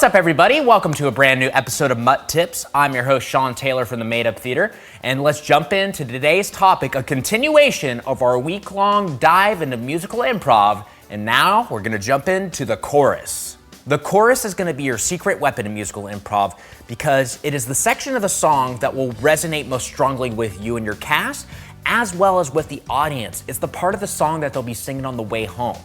What's up, everybody? Welcome to a brand new episode of MUT Tips. I'm your host, Sean Taylor from the Made Up Theater, and let's jump into today's topic, a continuation of our week-long dive into musical improv, and now we're gonna jump into the chorus. The chorus is gonna be your secret weapon in musical improv because it is the section of the song that will resonate most strongly with you and your cast, as well as with the audience. It's the part of the song that they'll be singing on the way home.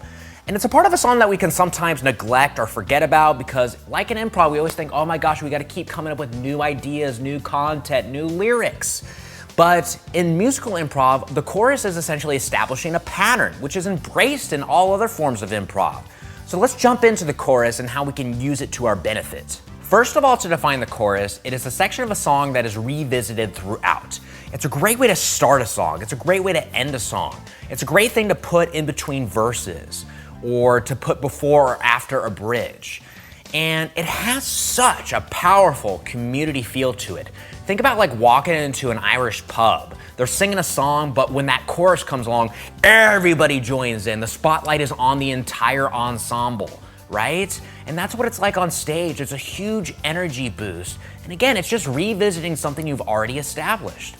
And it's a part of a song that we can sometimes neglect or forget about because, like in improv, we always think, oh my gosh, we gotta keep coming up with new ideas, new content, new lyrics. But in musical improv, the chorus is essentially establishing a pattern, which is embraced in all other forms of improv. So let's jump into the chorus and how we can use it to our benefit. First of all, to define the chorus, it is a section of a song that is revisited throughout. It's a great way to start a song. It's a great way to end a song. It's a great thing to put in between verses, or to put before or after a bridge. And it has such a powerful community feel to it. Think about like walking into an Irish pub. They're singing a song, but when that chorus comes along, everybody joins in. The spotlight is on the entire ensemble, right? And that's what it's like on stage. It's a huge energy boost. And again, it's just revisiting something you've already established.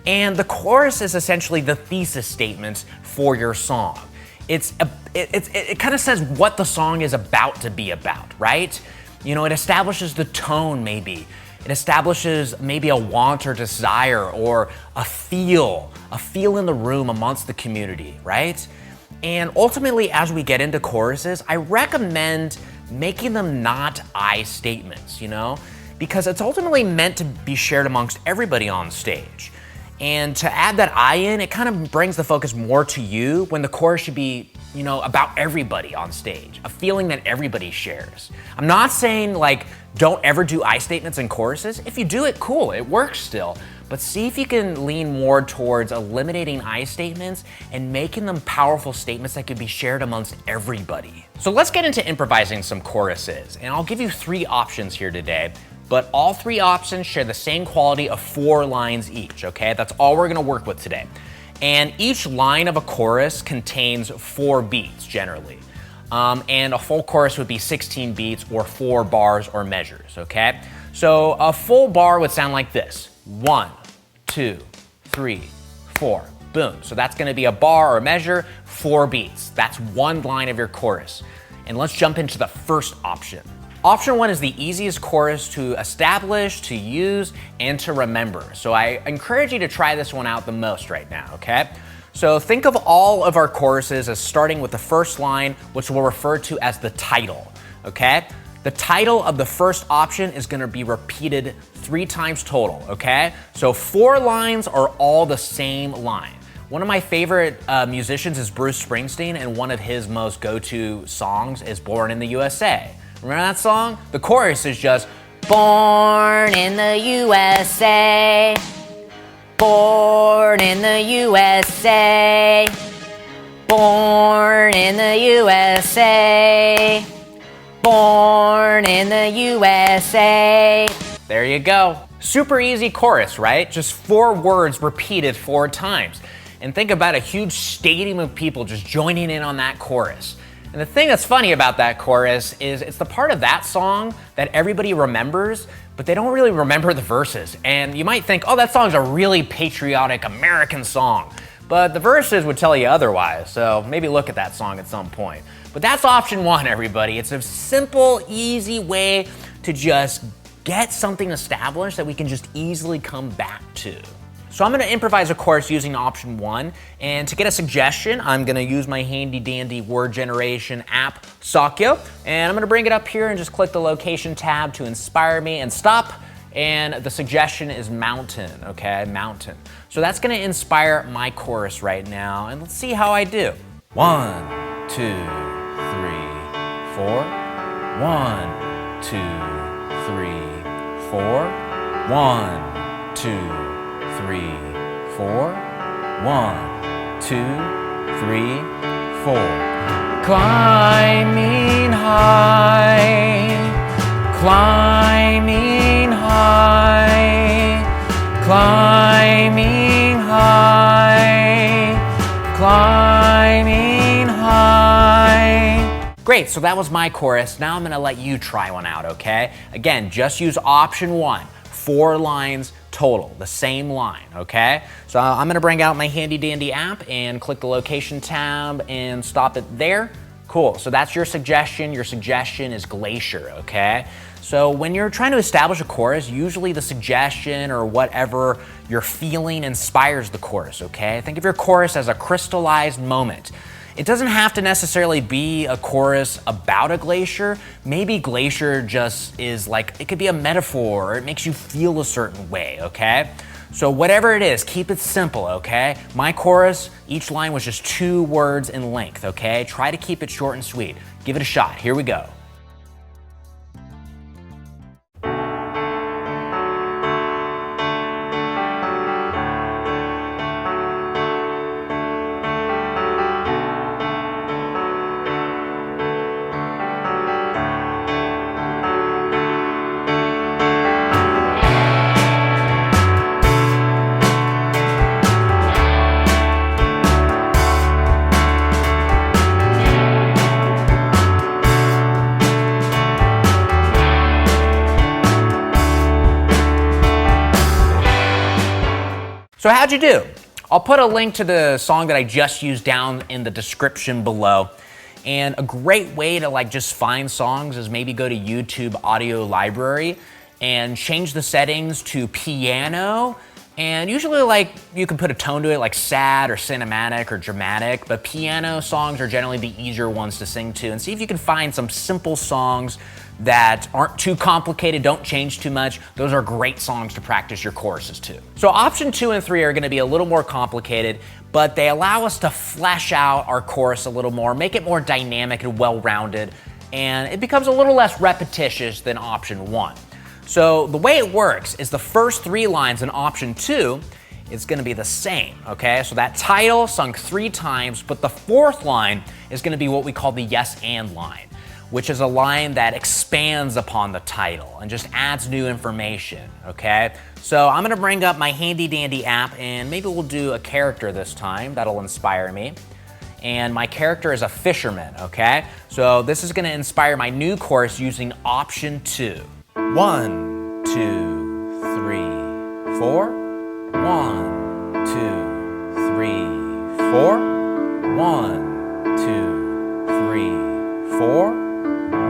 And the chorus is essentially the thesis statements for your song. It kind of says what the song is about to be about, right? You know, it establishes the tone maybe. It establishes maybe a want or desire or a feel in the room amongst the community, right? And ultimately, as we get into choruses, I recommend making them not I statements, you know? Because it's ultimately meant to be shared amongst everybody on stage. And to add that I in, it kind of brings the focus more to you when the chorus should be, you know, about everybody on stage, a feeling that everybody shares. I'm not saying like, don't ever do I statements in choruses. If you do it, cool, it works still. But see if you can lean more towards eliminating I statements and making them powerful statements that could be shared amongst everybody. So let's get into improvising some choruses. And I'll give you 3 options here today. But all 3 options share the same quality of 4 lines each, okay? That's all we're gonna work with today. And each line of a chorus contains 4 beats, generally. And a full chorus would be 16 beats or 4 bars or measures, okay? So a full bar would sound like this. 1, 2, 3, 4, boom. So that's gonna be a bar or measure, 4 beats. That's 1 line of your chorus. And let's jump into the first option. Option 1 is the easiest chorus to establish, to use, and to remember. So I encourage you to try this one out the most right now, okay? So think of all of our choruses as starting with the first line, which we'll refer to as the title, okay? The title of the first option is gonna be repeated 3 times total, okay? So 4 lines are all the same line. One of my favorite musicians is Bruce Springsteen, and one of his most go-to songs is Born in the USA. Remember that song? The chorus is just, born in the USA, born in the USA, born in the USA, born in the USA. There you go. Super easy chorus, right? Just 4 words repeated 4 times. And think about a huge stadium of people just joining in on that chorus. And the thing that's funny about that chorus is it's the part of that song that everybody remembers, but they don't really remember the verses. And you might think, oh, that song's a really patriotic American song. But the verses would tell you otherwise, so maybe look at that song at some point. But that's option 1, everybody. It's a simple, easy way to just get something established that we can just easily come back to. So I'm gonna improvise a chorus using option 1, and to get a suggestion, I'm gonna use my handy dandy word generation app, Sakyo, and I'm gonna bring it up here and just click the location tab to inspire me and stop, and the suggestion is mountain, okay, mountain. So that's gonna inspire my chorus right now, and let's see how I do. 1, 2, 3, 4. 1, 2, 3, 4. 1, 2, 3, 4. 1, 2, 3, 4. Climbing high, climbing high, climbing high, climbing high. Great, so that was my chorus. Now I'm gonna let you try one out, okay? Again, just use option 1, 4 lines total, the same line, okay? So I'm gonna bring out my handy dandy app and click the location tab and stop it there. Cool, so that's your suggestion. Your suggestion is Glacier, okay? So when you're trying to establish a chorus, usually the suggestion or whatever you're feeling inspires the chorus, okay? Think of your chorus as a crystallized moment. It doesn't have to necessarily be a chorus about a glacier. Maybe glacier just is like, it could be a metaphor, or it makes you feel a certain way, okay? So whatever it is, keep it simple, okay? My chorus, each line was just 2 words in length, okay? Try to keep it short and sweet. Give it a shot. Here we go. So how'd you do? I'll put a link to the song that I just used down in the description below. And a great way to just find songs is maybe go to YouTube Audio Library and change the settings to piano. And usually you can put a tone to it like sad or cinematic or dramatic, but piano songs are generally the easier ones to sing to. And see if you can find some simple songs that aren't too complicated, don't change too much. Those are great songs to practice your choruses to. So option 2 and 3 are gonna be a little more complicated, but they allow us to flesh out our chorus a little more, make it more dynamic and well-rounded, and it becomes a little less repetitious than option 1. So the way it works is the first 3 lines in option 2 is gonna be the same, okay? So that title sung 3 times, but the 4th line is gonna be what we call the yes and line, which is a line that expands upon the title and just adds new information, okay? So I'm gonna bring up my handy dandy app and maybe we'll do a character this time that'll inspire me. And my character is a fisherman, okay? So this is gonna inspire my new chorus using option 2. 1, 2, 3, 4. 1, 2, 3, 4. 1, 2, 3, 4.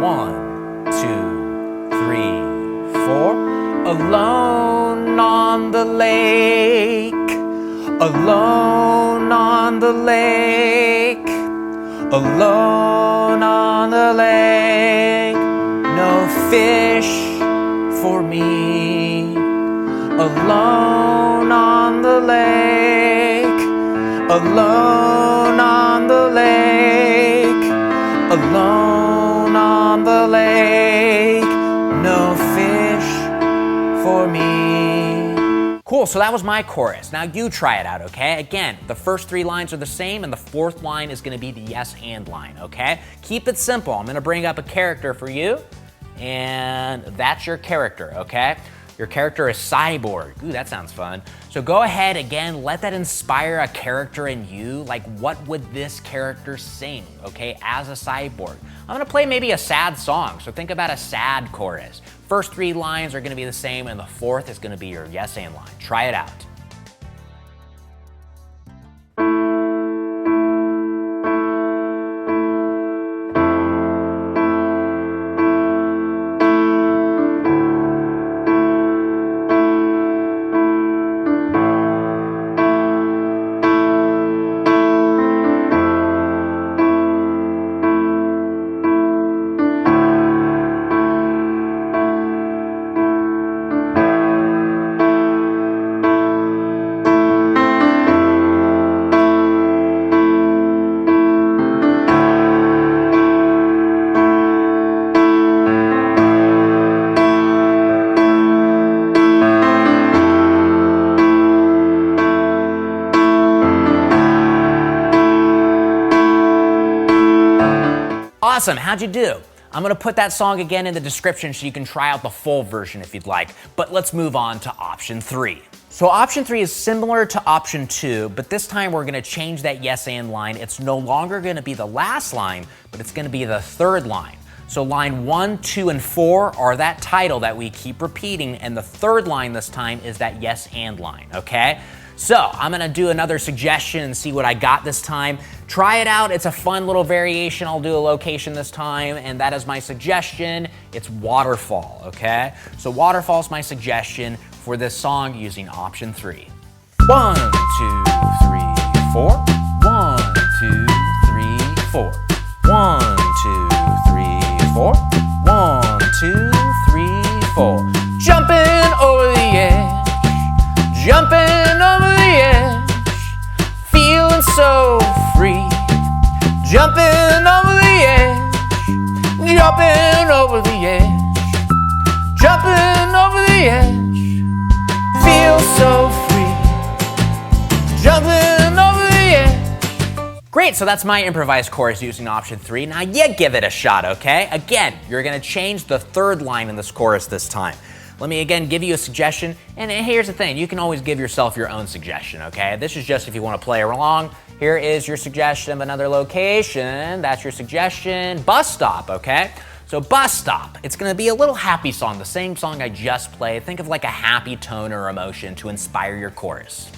1, 2, 3, 4. Alone on the lake, alone on the lake, alone on the lake, no fish for me. Alone on the lake, alone on the lake, alone on the lake, no fish for me. Cool, so that was my chorus. Now you try it out, okay? Again, the first 3 lines are the same and the 4th line is gonna be the yes and line, okay? Keep it simple. I'm gonna bring up a character for you and that's your character, okay? Your character is Cyborg. Ooh, that sounds fun. So go ahead, again, let that inspire a character in you. Like, what would this character sing, okay, as a cyborg? I'm gonna play maybe a sad song, so think about a sad chorus. First 3 lines are gonna be the same, and the 4th is gonna be your yes and line. Try it out. Awesome, how'd you do? I'm gonna put that song again in the description so you can try out the full version if you'd like. But let's move on to option 3. So option 3 is similar to option 2, but this time we're gonna change that yes and line. It's no longer gonna be the last line, but it's gonna be the third line. So line 1, 2, and 4 are that title that we keep repeating, and the third line this time is that yes and line, okay? So I'm gonna do another suggestion and see what I got this time. Try it out, it's a fun little variation. I'll do a location this time, and that is my suggestion. It's waterfall, okay? So waterfall is my suggestion for this song using option 3. 1, 2, 3, 4. 1, 2, 3, 4. 1, 2, 3, 4. 1, 2, 3, 4. Jumping over the edge, jumping over the edge, feeling so free. Jumping over the edge, jumping over the edge, jumping over the edge, feel so free. Jumping over the edge. Great, so that's my improvised chorus using option 3. Now you give it a shot, okay? Again, you're gonna change the third line in this chorus this time. Let me again give you a suggestion, and here's the thing, you can always give yourself your own suggestion, okay? This is just if you wanna play along. Here is your suggestion of another location. That's your suggestion. Bus stop, okay? So bus stop, it's gonna be a little happy song, the same song I just played. Think of like a happy tone or emotion to inspire your chorus.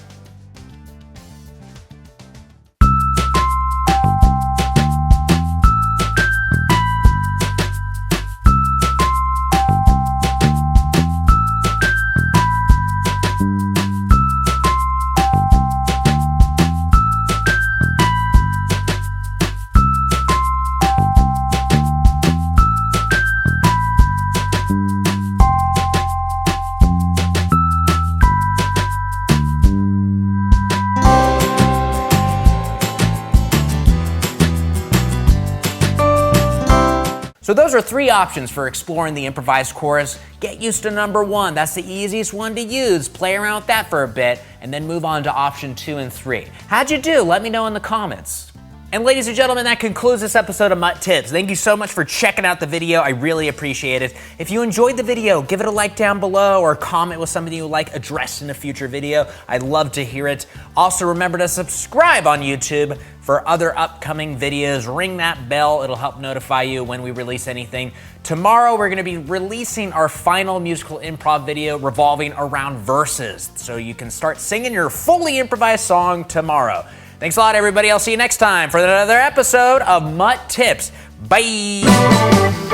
So those are 3 options for exploring the improvised chorus. Get used to number 1, that's the easiest one to use. Play around with that for a bit, and then move on to option 2 and 3. How'd you do? Let me know in the comments. And ladies and gentlemen, that concludes this episode of MUT Tips. Thank you so much for checking out the video. I really appreciate it. If you enjoyed the video, give it a like down below or comment with something you like addressed in a future video. I'd love to hear it. Also remember to subscribe on YouTube for other upcoming videos. Ring that bell, it'll help notify you when we release anything. Tomorrow we're gonna be releasing our final musical improv video revolving around verses, so you can start singing your fully improvised song tomorrow. Thanks a lot, everybody. I'll see you next time for another episode of MUT Tips. Bye.